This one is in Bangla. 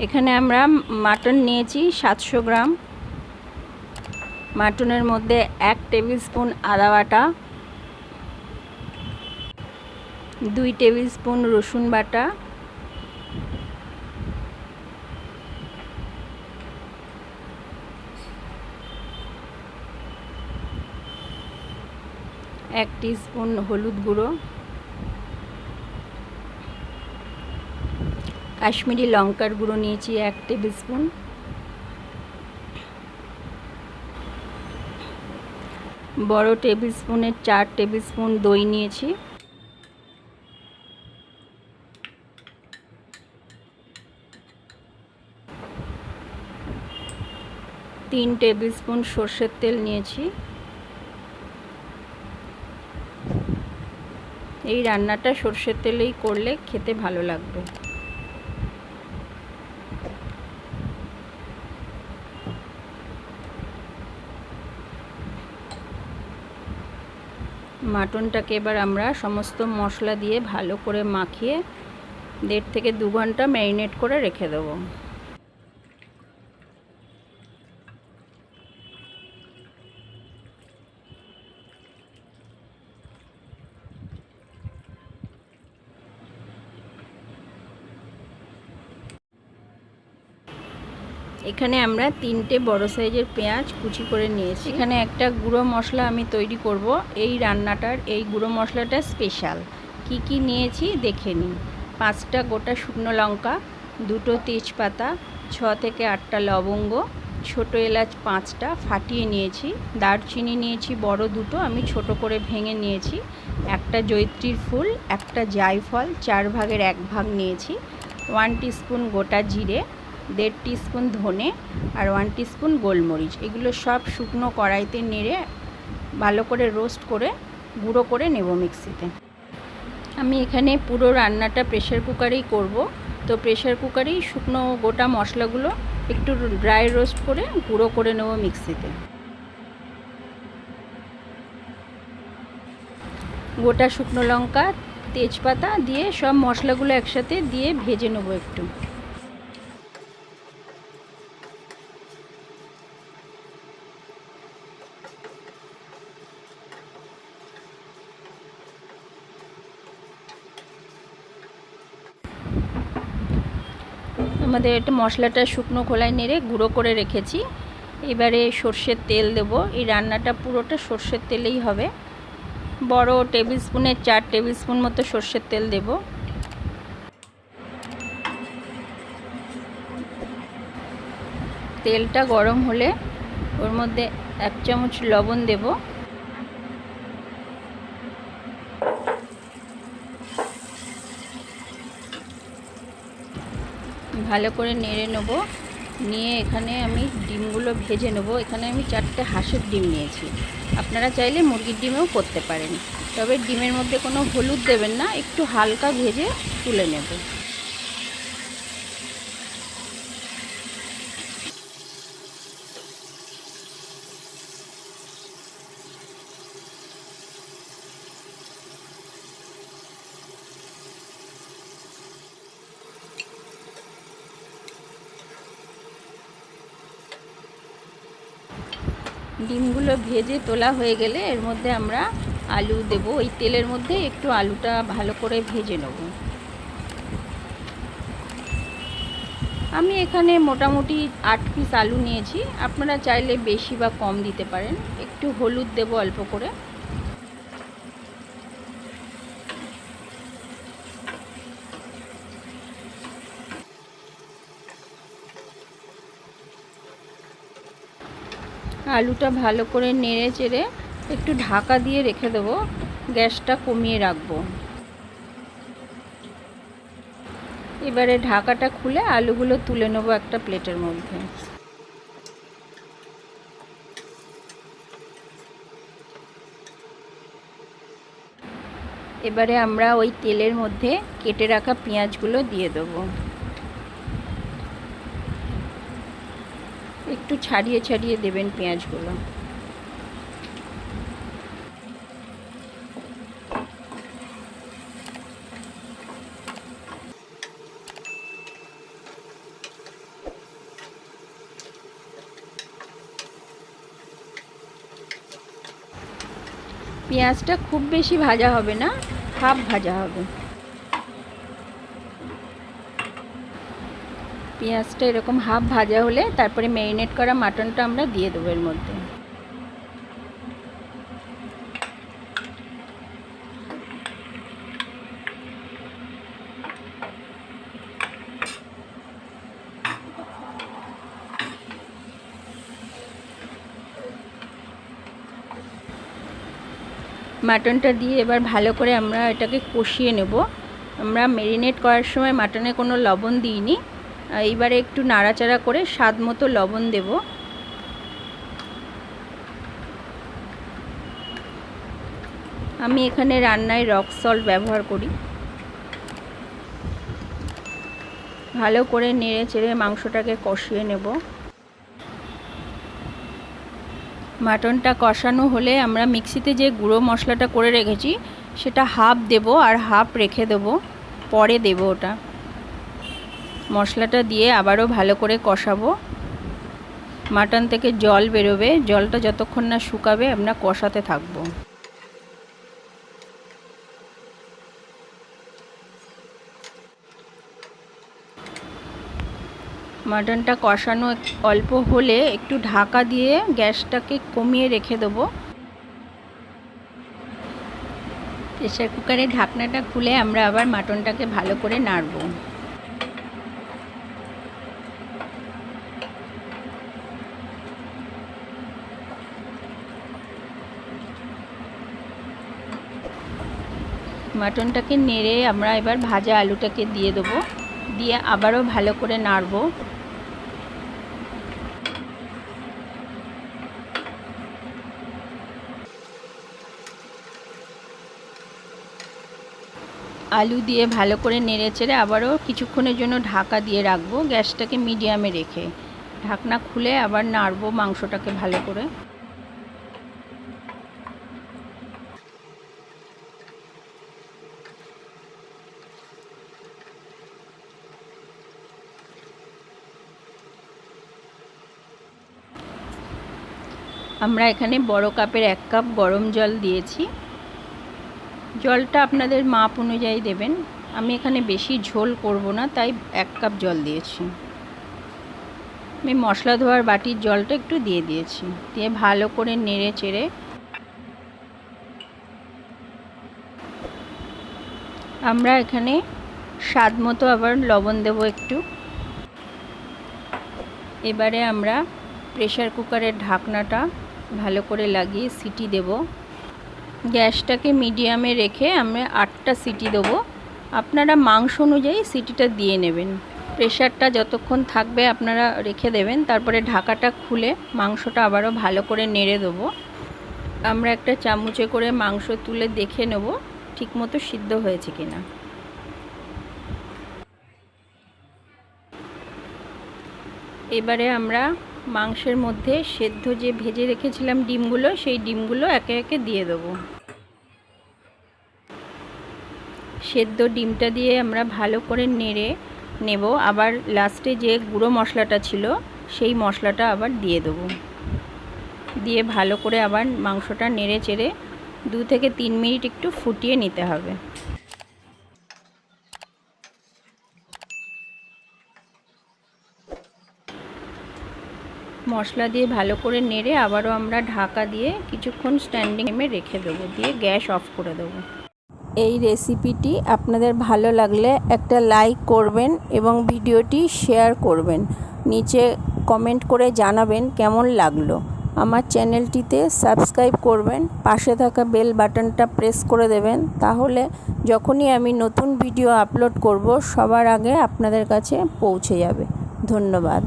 এখানে আমরা মাটন নিয়েছি 700 গ্রাম। মাটনের মধ্যে 1 টেবিল স্পুন আদা বাটা, 2 টেবিল স্পুন রসুন বাটা, 1 টিস্পুন হলুদ গুঁড়ো, কাশ্মীরি লঙ্কার গুঁড়ো নিয়েছি 1 টেবিল স্পুন, বড় টেবিল স্পুনের 4 টেবিল স্পুন দই নিয়েছি, 3 টেবিল স্পুন সর্ষের তেল নিয়েছি। এই রান্নাটা সর্ষের তেলেই করলে খেতে ভালো লাগবে। মাটনটাকে এবার আমরা সমস্ত মশলা দিয়ে ভালো করে মাখিয়ে 1.5 থেকে 2 ঘন্টা ম্যারিনেট করে রেখে দেবো। এখানে আমরা 3টে বড় সাইজের পেঁয়াজ কুচি করে নিয়েছি। এখানে একটা গুঁড়ো মশলা আমি তৈরি করব। এই রান্নাটার এই গুঁড়ো মশলাটা স্পেশাল। কি কি নিয়েছি দেখে নিন। 5টা গোটা শুকনো লঙ্কা, 2টো তেজপাতা, 6 থেকে 8টা লবঙ্গ, ছোটো এলাচ 5টা ফাটিয়ে নিয়েছি, দারচিনি নিয়েছি বড় 2টো, আমি ছোট করে ভেঙে নিয়েছি, একটা জয়িত্রীর ফুল, একটা জায়ফল 4 ভাগের 1 ভাগ নিয়েছি, 1 টিস্পুন গোটা জিরে, 1.5 টিস্পুন ধনে আর 1 টিস্পুন গোলমরিচ। এগুলো সব শুকনো কড়াইতে নেড়ে ভালো করে রোস্ট করে গুঁড়ো করে নেব মিক্সিতে। আমি এখানে পুরো রান্নাটা প্রেশার কুকারেই করব, তো প্রেশার কুকারেই শুকনো গোটা মশলাগুলো একটু ড্রাই রোস্ট করে গুঁড়ো করে নেব মিক্সিতে। গোটা শুকনো লঙ্কা, তেজপাতা দিয়ে সব মশলাগুলো একসাথে দিয়ে ভেজে নেব একটু। আমাদের এটা মশলাটা শুকনো খোলায় নেড়ে গুঁড়ো করে রেখেছি। এবারে সর্ষের তেল দেব। এই রান্নাটা পুরোটা সর্ষের তেলেই হবে। বড় টেবিল স্পুনের 4 টেবিল স্পুন মতো সর্ষের তেল দেব। তেলটা গরম হলে ওর মধ্যে 1 চামচ লবণ দেব, ভালো করে নেড়ে নেব। নিয়ে এখানে আমি ডিমগুলো ভেজে নেব। এখানে আমি 4টে হাঁসের ডিম নিয়েছি, আপনারা চাইলে মুরগির ডিমেও করতে পারেন, তবে ডিমের মধ্যে কোনো হলুদ দেবেন না, একটু হালকা ভেজে তুলে নেব। ডিমগুলো ভেজে তোলা হয়ে গেলে এর মধ্যে আমরা আলু দেব। ওই তেলের মধ্যে একটু আলুটা ভালো করে ভেজে নেব। আমি এখানে মোটামুটি 8 পিস আলু নিয়েছি, আপনারা চাইলে বেশি বা কম দিতে পারেন। একটু হলুদ দেব অল্প করে। আলুটা ভালো করে নেড়ে চেড়ে একটু ঢাকা দিয়ে রেখে দেবো, গ্যাসটা কমিয়ে রাখবো। এবারে ঢাকাটা খুলে আলুগুলো তুলে নেবো একটা প্লেটের মধ্যে। এবারে আমরা ওই তেলের মধ্যে কেটে রাখা পেঁয়াজগুলো দিয়ে দেবো। একটু ছাড়িয়ে ছাড়িয়ে দেবেন পেঁয়াজগুলো। পেঁয়াজটা খুব বেশি ভাজা হবে না, হাফ ভাজা হবে। পেঁয়াজটা এরকম হাফ ভাজা হলে তারপরে ম্যারিনেট করা মাটনটা আমরা দিয়ে দেবো এর মধ্যে। মাটনটা দিয়ে এবার ভালো করে আমরা এটাকে কষিয়ে নেব। আমরা ম্যারিনেট করার সময় মাটনে কোনো লবণ দিইনি, এইবারে একটু নাড়াচাড়া করে স্বাদ মতো লবণ দেব। আমি এখানে রান্নায় রক সল্ট ব্যবহার করি। ভালো করে নেড়ে চেড়ে মাংসটাকে কষিয়ে নেব। মাটনটা কষানো হলে আমরা মিক্সিতে যে গুঁড়ো মশলাটা করে রেখেছি সেটা হাফ দেব আর হাফ রেখে দেব, পরে দেব ওটা। মশলাটা দিয়ে আবারও ভালো করে কষাবো। মাটন থেকে জল বেরোবে, জলটা যতক্ষণ না শুকাবে আমরা কষাতে থাকবো। মাটনটা কষানো অল্প হলে একটু ঢাকা দিয়ে গ্যাসটাকে কমিয়ে রেখে দেবো। প্রেসার কুকারের ঢাকনাটা খুলে আমরা আবার মাটনটাকে ভালো করে নাড়ব। মাটনটাকে নেড়ে আমরা এবার ভাজা আলুটাকে দিয়ে দেবো, দিয়ে আবারও ভালো করে নাড়ব। আলু দিয়ে ভালো করে নেড়ে চেড়ে আবারও কিছুক্ষণের জন্য ঢাকা দিয়ে রাখবো, গ্যাসটাকে মিডিয়ামে রেখে। ঢাকনা খুলে আবার নাড়বো মাংসটাকে ভালো করে। আমরা এখানে বড় কাপের 1 কাপ গরম জল দিয়েছি। জলটা আপনাদের মাপ অনুযায়ী দেবেন। আমি এখানে বেশি ঝোল করব না, তাই 1 কাপ জল দিয়েছি। আমি মশলা ধোয়ার বাটির জলটা একটু দিয়ে দিয়েছি, দিয়ে ভালো করে নেড়ে চেড়ে আমরা এখানে স্বাদ মতো আবার লবণ দেব একটু। এবারে আমরা প্রেসার কুকারের ঢাকনাটা ভালো করে লাগিয়ে সিটি দেব। গ্যাসটাকে মিডিয়ামে রেখে আমরা 8টা সিটি দেবো। আপনারা মাংস অনুযায়ী সিটিটা দিয়ে নেবেন। প্রেসারটা যতক্ষণ থাকবে আপনারা রেখে দেবেন, তারপরে ঢাকাটা খুলে মাংসটা আবারও ভালো করে নেড়ে দেবো। আমরা একটা চামচে করে মাংস তুলে দেখে নেব ঠিকমতো সিদ্ধ হয়েছে কিনা। এবারে আমরা মাংসের মধ্যে সেদ্ধ যে ভেজে রেখেছিলাম ডিমগুলো, সেই ডিমগুলো একে একে দিয়ে দেবো। সেদ্ধ ডিমটা দিয়ে আমরা ভালো করে নেড়ে নেব। আবার লাস্টে যে গুঁড়ো মশলাটা ছিল সেই মশলাটা আবার দিয়ে দেবো। দিয়ে ভালো করে আবার মাংসটা নেড়ে চেড়ে 2 থেকে 3 মিনিট একটু ফুটিয়ে নিতে হবে। মশলা দিয়ে ভালো করে নেড়ে আবারও আমরা ঢাকা দিয়ে কিছুক্ষণ স্ট্যান্ডিং টাইমে রেখে দেবো, দিয়ে গ্যাস অফ করে দেবো। এই রেসিপিটি আপনাদের ভালো লাগলে একটা লাইক করবেন এবং ভিডিওটি শেয়ার করবেন। নিচে কমেন্ট করে জানাবেন কেমন লাগলো। আমার চ্যানেলটিতে সাবস্ক্রাইব করবেন, পাশে থাকা বেল বাটনটা প্রেস করে দেবেন, তাহলে যখনই আমি নতুন ভিডিও আপলোড করব সবার আগে আপনাদের কাছে পৌঁছে যাবে। ধন্যবাদ।